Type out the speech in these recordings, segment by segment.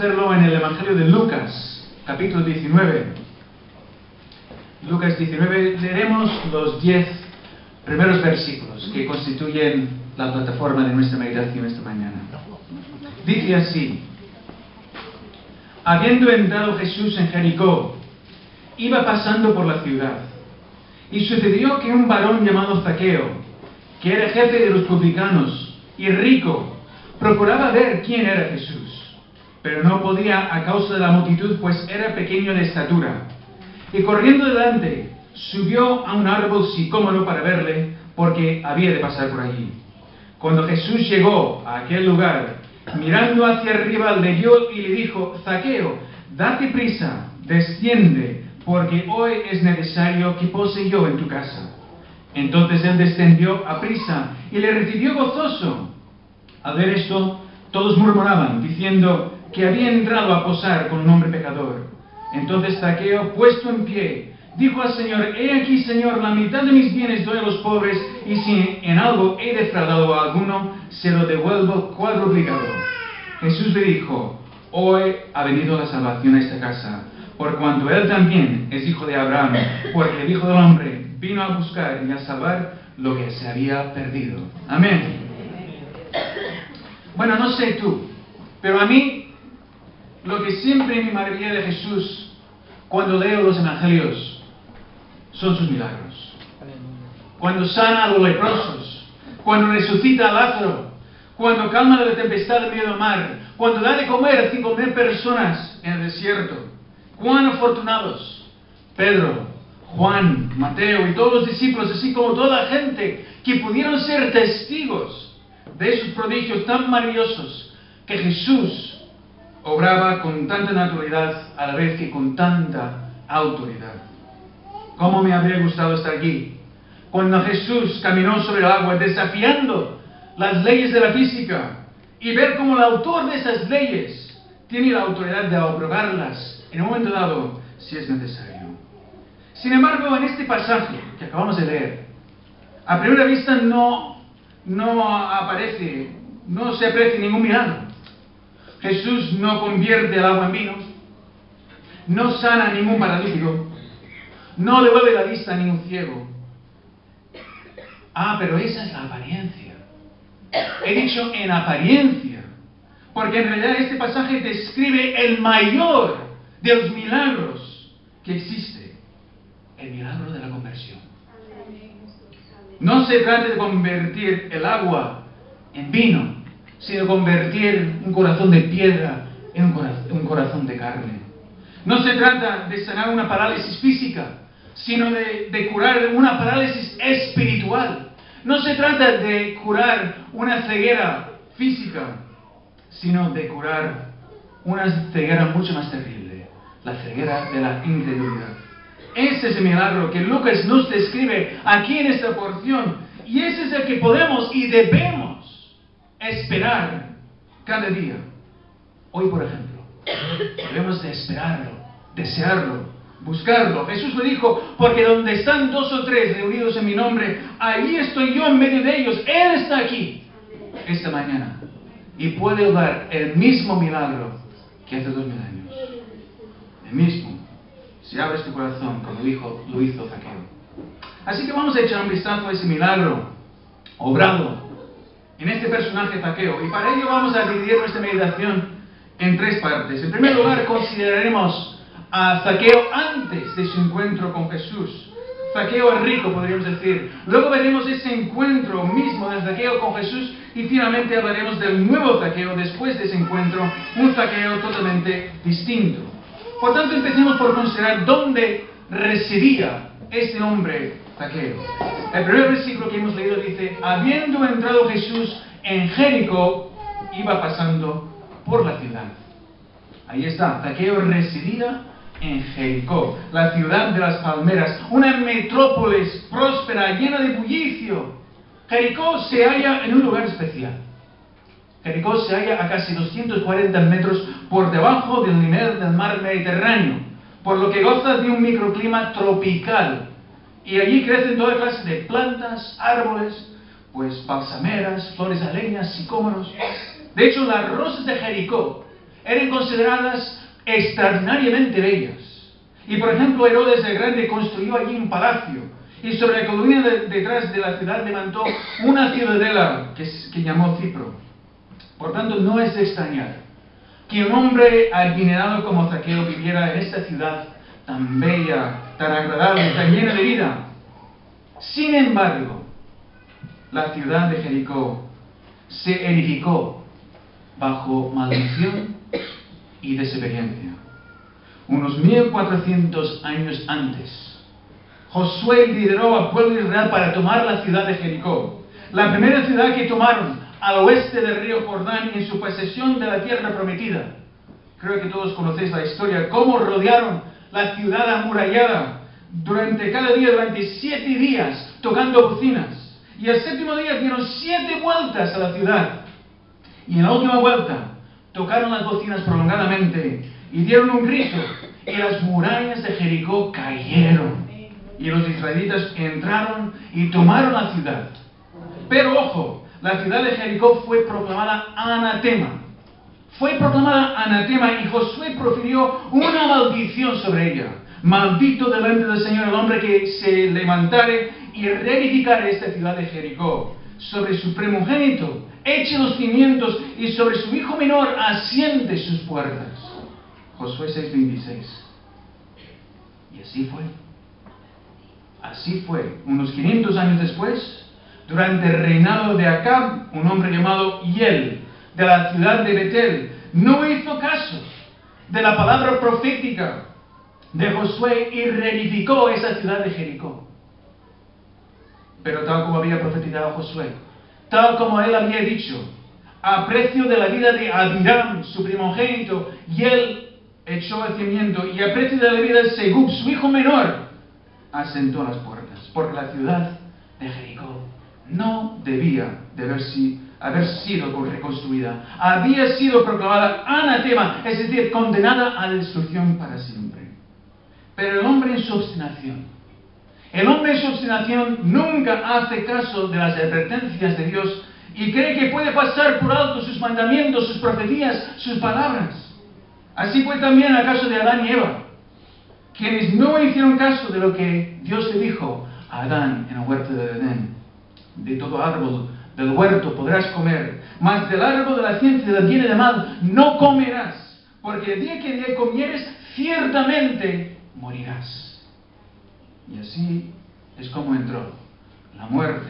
Hacerlo en el Evangelio de Lucas, capítulo 19. Lucas 19, leeremos los 10 primeros versículos que constituyen la plataforma de nuestra meditación esta mañana. Dice así: habiendo entrado Jesús en Jericó, iba pasando por la ciudad, y sucedió que un varón llamado Zaqueo, que era jefe de los publicanos y rico, procuraba ver quién era Jesús, pero no podía a causa de la multitud, pues era pequeño de estatura. Y corriendo delante, subió a un árbol sicómoro para verle, porque había de pasar por allí. Cuando Jesús llegó a aquel lugar, mirando hacia arriba, le vio y le dijo: Zaqueo, date prisa, desciende, porque hoy es necesario que pose yo en tu casa. Entonces él descendió a prisa y le recibió gozoso. Al ver esto, todos murmuraban, diciendo que había entrado a posar con un hombre pecador. Entonces Zaqueo, puesto en pie, dijo al Señor: he aquí, Señor, la mitad de mis bienes doy a los pobres, y si en algo he defraudado a alguno, se lo devuelvo cuadruplicado. Jesús le dijo: hoy ha venido la salvación a esta casa, por cuanto él también es hijo de Abraham, porque el Hijo del Hombre vino a buscar y a salvar lo que se había perdido. Amén. Bueno, no sé tú, pero a mí lo que siempre me maravilla de Jesús cuando leo los evangelios son sus milagros. Cuando sana a los leprosos, cuando resucita a Lázaro, cuando calma la tempestad en medio del mar, cuando da de comer a 5.000 personas en el desierto. ¡Cuán afortunados! Pedro, Juan, Mateo y todos los discípulos, así como toda la gente que pudieron ser testigos de esos prodigios tan maravillosos que Jesús obraba con tanta naturalidad a la vez que con tanta autoridad. ¿Cómo me habría gustado estar aquí cuando Jesús caminó sobre el agua desafiando las leyes de la física y ver cómo el autor de esas leyes tiene la autoridad de abrogarlas en un momento dado si es necesario? Sin embargo, en este pasaje que acabamos de leer, a primera vista no se aprecia ningún milagro. Jesús no convierte el agua en vino, no sana a ningún paralítico, no devuelve la vista a ningún ciego. Pero esa es la apariencia. He dicho en apariencia, porque en realidad este pasaje describe el mayor de los milagros que existe, el milagro de la conversión. No se trata de convertir el agua en vino, sino convertir un corazón de piedra en un corazón de carne. No se trata de sanar una parálisis física, sino de curar una parálisis espiritual. No se trata de curar una ceguera física, sino de curar una ceguera mucho más terrible, la ceguera de la incredulidad. Ese es el milagro que Lucas nos describe aquí en esta porción, y ese es el que podemos y debemos esperar cada día. Hoy, por ejemplo, debemos de esperarlo, desearlo, buscarlo. Jesús le dijo: porque donde están 2 o 3 reunidos en mi nombre, allí estoy yo en medio de ellos. Él está aquí esta mañana y puede obrar el mismo milagro que hace 2000 años. El mismo, si abres tu corazón, como lo hizo Zaqueo. Así que vamos a echar un vistazo a ese milagro obrado en este personaje Zaqueo, y para ello vamos a dividir nuestra meditación en 3 partes. En primer lugar, consideraremos a Zaqueo antes de su encuentro con Jesús. Zaqueo el rico, podríamos decir. Luego veremos ese encuentro mismo de Zaqueo con Jesús, y finalmente hablaremos del nuevo Zaqueo después de ese encuentro, un Zaqueo totalmente distinto. Por tanto, empecemos por considerar dónde residía este hombre Zaqueo. El primer versículo que hemos leído dice: habiendo entrado Jesús en Jericó, iba pasando por la ciudad. Ahí está, Zaqueo residía en Jericó, la ciudad de las palmeras, una metrópolis próspera, llena de bullicio. Jericó se halla en un lugar especial. Jericó se halla a casi 240 metros por debajo del nivel del mar Mediterráneo, por lo que goza de un microclima tropical. Y allí crecen toda clase de plantas, árboles, pues balsameras, flores aleñas, sicómoros. De hecho, las rosas de Jericó eran consideradas extraordinariamente bellas. Y por ejemplo, Herodes el Grande construyó allí un palacio, y sobre la colina detrás de la ciudad levantó una ciudadela que llamó Cipro. Por tanto, no es de extrañar que un hombre adinerado como Zaqueo viviera en esta ciudad tan bella, tan agradable, tan llena de vida. Sin embargo, la ciudad de Jericó se edificó bajo maldición y desobediencia. Unos 1400 años antes, Josué lideró al pueblo de Israel para tomar la ciudad de Jericó, la primera ciudad que tomaron al oeste del río Jordán en su posesión de la tierra prometida. Creo que todos conocéis la historia, cómo rodearon la ciudad amurallada durante 7 días, tocando bocinas. Y el séptimo día dieron 7 vueltas a la ciudad. Y en la última vuelta tocaron las bocinas prolongadamente y dieron un grito. Y las murallas de Jericó cayeron. Y los israelitas entraron y tomaron la ciudad. Pero ojo, la ciudad de Jericó fue proclamada anatema. Fue proclamada anatema y Josué profirió una maldición sobre ella. Maldito delante del Señor el hombre que se levantare y reedificare esta ciudad de Jericó. Sobre su primogénito eche los cimientos y sobre su hijo menor asiente sus puertas. Josué 6:26. Y así fue. Así fue. Unos 500 años después, durante el reinado de Acab, un hombre llamado Hiel, de la ciudad de Betel, no hizo caso de la palabra profética de Josué y reedificó esa ciudad de Jericó. Pero tal como había profetizado Josué, tal como él había dicho, a precio de la vida de Abiram, su primogénito, y él echó el cimiento, y a precio de la vida de Segub, su hijo menor, asentó las puertas, porque la ciudad de Jericó no debía de haber sido reconstruida. Había sido proclamada anatema, es decir, condenada a la destrucción para siempre. Pero el hombre en su obstinación nunca hace caso de las advertencias de Dios y cree que puede pasar por alto sus mandamientos, sus profecías, sus palabras. Así fue también el caso de Adán y Eva, quienes no hicieron caso de lo que Dios le dijo a Adán en el huerto de Edén. De todo árbol del huerto podrás comer, mas del árbol de la ciencia del bien y del mal no comerás, porque el día que de él comieres, ciertamente morirás. Y así es como entró la muerte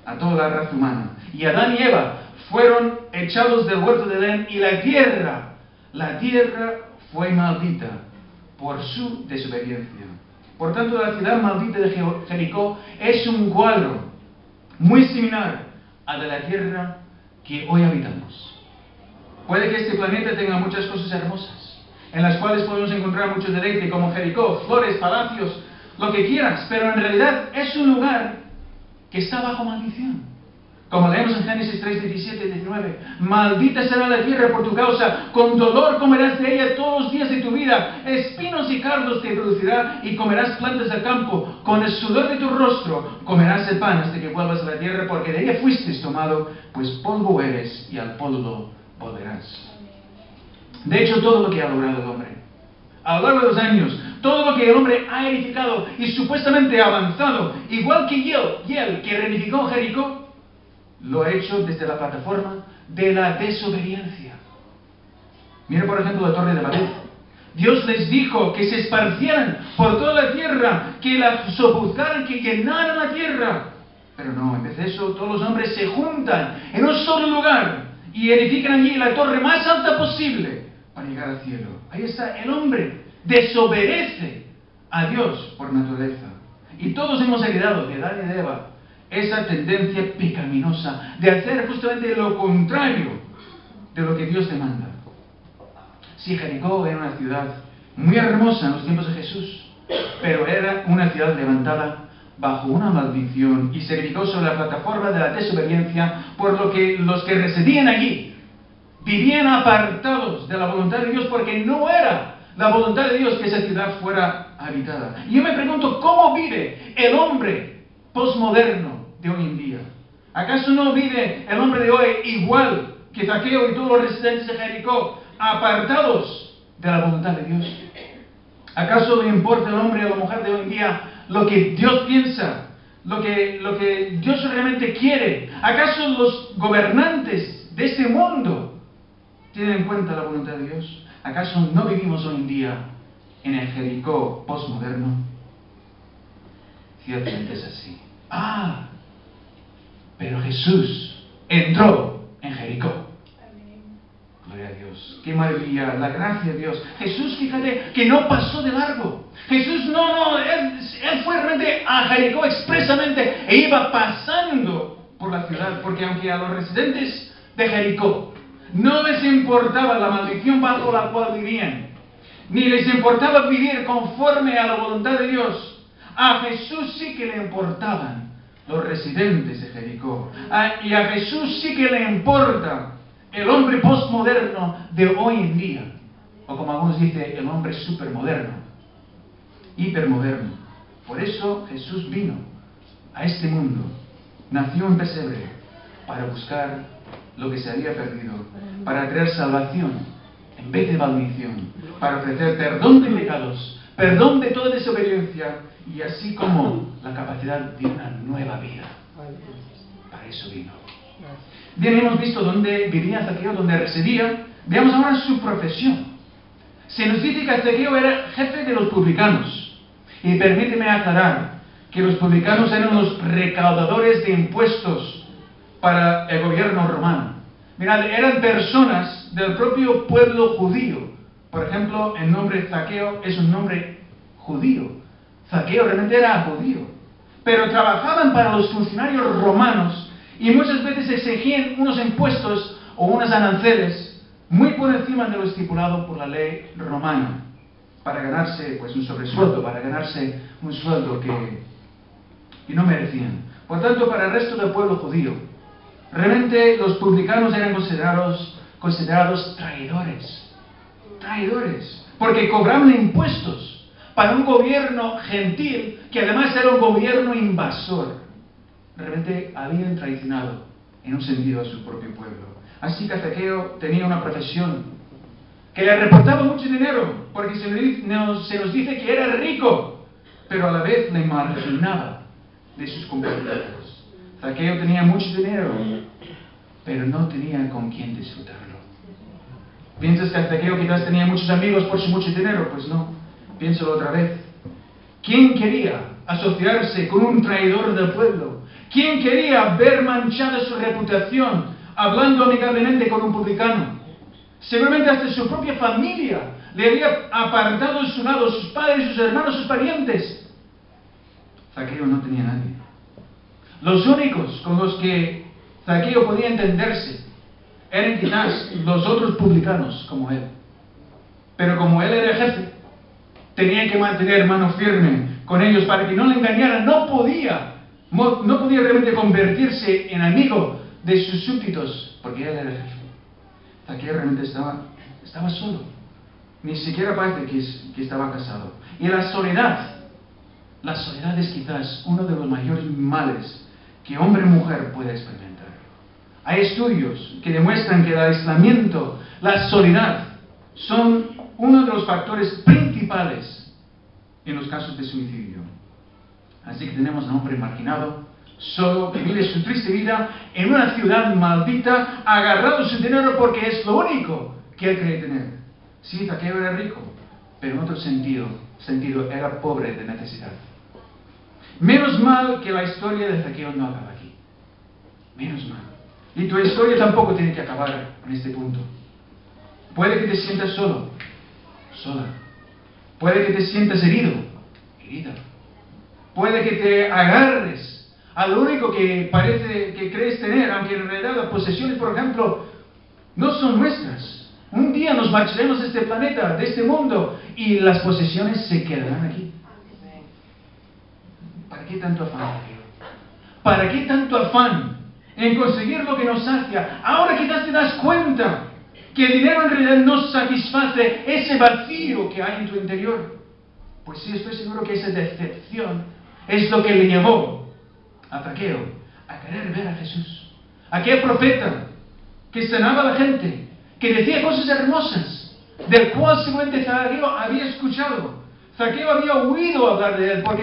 a toda la raza humana. Y Adán y Eva fueron echados del huerto de Edén y la tierra fue maldita por su desobediencia. Por tanto, la ciudad maldita de Jericó es un cuadro muy similar a de la tierra que hoy habitamos. Puede que este planeta tenga muchas cosas hermosas, en las cuales podemos encontrar mucho deleite, como Jericó, flores, palacios, lo que quieras, pero en realidad es un lugar que está bajo maldición. Como leemos en Génesis 3, 17 y 19, maldita será la tierra por tu causa, con dolor comerás de ella todos los días de tu vida, espinos y cardos te producirá y comerás plantas del campo, con el sudor de tu rostro comerás el pan hasta que vuelvas a la tierra, porque de ella fuiste tomado, pues polvo eres y al polvo volverás. De hecho, todo lo que ha logrado el hombre, a lo largo de los años, todo lo que el hombre ha edificado y supuestamente avanzado, igual que Hiel, que reedificó Jericó, lo ha hecho desde la plataforma de la desobediencia. Mira por ejemplo la Torre de Babel. Dios les dijo que se esparcieran por toda la tierra, que la sojuzgaran, que llenaran la tierra. Pero no, en vez de eso, todos los hombres se juntan en un solo lugar y edifican allí la torre más alta posible para llegar al cielo. Ahí está, el hombre desobedece a Dios por naturaleza. Y todos hemos heredado de Adán y de Eva esa tendencia pecaminosa de hacer justamente lo contrario de lo que Dios demanda. Sí, Jericó era una ciudad muy hermosa en los tiempos de Jesús, pero era una ciudad levantada bajo una maldición y se edificó sobre la plataforma de la desobediencia, por lo que los que residían allí vivían apartados de la voluntad de Dios, porque no era la voluntad de Dios que esa ciudad fuera habitada. Y yo me pregunto, ¿cómo vive el hombre posmoderno de hoy en día? ¿Acaso no vive el hombre de hoy igual que Zaqueo y todos los residentes de Jericó, apartados de la voluntad de Dios. ¿Acaso le importa al hombre o a la mujer de hoy en día lo que Dios piensa? Lo que Dios realmente quiere. ¿Acaso los gobernantes de este mundo tienen en cuenta la voluntad de Dios? ¿Acaso no vivimos hoy en día en el Jericó postmoderno? Ciertamente es así. Pero Jesús entró en Jericó. Gloria a Dios. Qué maravilla, la gracia de Dios. Jesús, fíjate, que no pasó de largo. Jesús él fue realmente a Jericó expresamente e iba pasando por la ciudad, porque aunque a los residentes de Jericó no les importaba la maldición bajo la cual vivían, ni les importaba vivir conforme a la voluntad de Dios, a Jesús sí que le importaban los residentes de Jericó. Y a Jesús sí que le importa el hombre postmoderno de hoy en día. O como algunos dicen, el hombre supermoderno, hipermoderno. Por eso Jesús vino a este mundo, nació en pesebre, para buscar lo que se había perdido, para traer salvación en vez de maldición, para ofrecer perdón de pecados, perdón de toda desobediencia, y así como la capacidad de una nueva vida. Para eso vino. Bien, hemos visto dónde vivía Zaqueo, dónde residía. Veamos ahora su profesión. Se nos dice que Zaqueo era jefe de los publicanos. Y permíteme aclarar que los publicanos eran los recaudadores de impuestos para el gobierno romano. Mirad, eran personas del propio pueblo judío. Por ejemplo, el nombre Zaqueo es un nombre judío. Zaqueo realmente era judío, pero trabajaban para los funcionarios romanos y muchas veces exigían unos impuestos o unos aranceles muy por encima de lo estipulado por la ley romana, para ganarse un sobresueldo, para ganarse un sueldo que no merecían. Por tanto, para el resto del pueblo judío, realmente los publicanos eran considerados traidores, porque cobraban impuestos para un gobierno gentil que además era un gobierno invasor. Realmente habían traicionado en un sentido a su propio pueblo. Así que Zaqueo tenía una profesión que le reportaba mucho dinero, porque se nos dice que era rico, pero a la vez le marginaba de sus compañeros. Zaqueo tenía mucho dinero, pero no tenía con quién disfrutarlo. ¿Piensas que Zaqueo quizás tenía muchos amigos por su mucho dinero? Pues no. Piénsalo otra vez. ¿Quién quería asociarse con un traidor del pueblo? ¿Quién quería ver manchada su reputación hablando amigablemente con un publicano? Seguramente hasta su propia familia le había apartado de su lado, sus padres, sus hermanos, sus parientes. Zaqueo no tenía nadie. Los únicos con los que Zaqueo podía entenderse eran quizás los otros publicanos como él. Pero como él era jefe, tenía que mantener mano firme con ellos para que no le engañaran. No podía realmente convertirse en amigo de sus súbditos, porque él era el jefe. Zaqueo realmente estaba solo. Ni siquiera parece que estaba casado. Y la soledad es quizás uno de los mayores males que hombre y mujer puede experimentar. Hay estudios que demuestran que el aislamiento, la soledad, son uno de los factores principales en los casos de suicidio. Así que tenemos a un hombre marginado, solo, que vive su triste vida en una ciudad maldita, agarrado su dinero porque es lo único que él cree tener. Sí, Zaqueo era rico, pero en otro sentido era pobre de necesidad. Menos mal que la historia de Zaqueo no acaba aquí. Menos mal. Y tu historia tampoco tiene que acabar en este punto. Puede que te sientas solo, sola. Puede que te sientas herido, herida. Puede que te agarres a lo único que parece que crees tener, aunque en realidad las posesiones, por ejemplo, no son nuestras. Un día nos marcharemos de este planeta, de este mundo, y las posesiones se quedarán aquí. ¿Para qué tanto afán? ¿Para qué tanto afán en conseguir lo que nos sacia? Ahora quizás te das cuenta que el dinero en realidad no satisface ese vacío que hay en tu interior. Pues sí, estoy seguro que esa decepción es lo que le llevó a Zaqueo a querer ver a Jesús. Aquel profeta que sanaba a la gente, que decía cosas hermosas, del cual seguramente Zaqueo había escuchado. Zaqueo había oído hablar de él, porque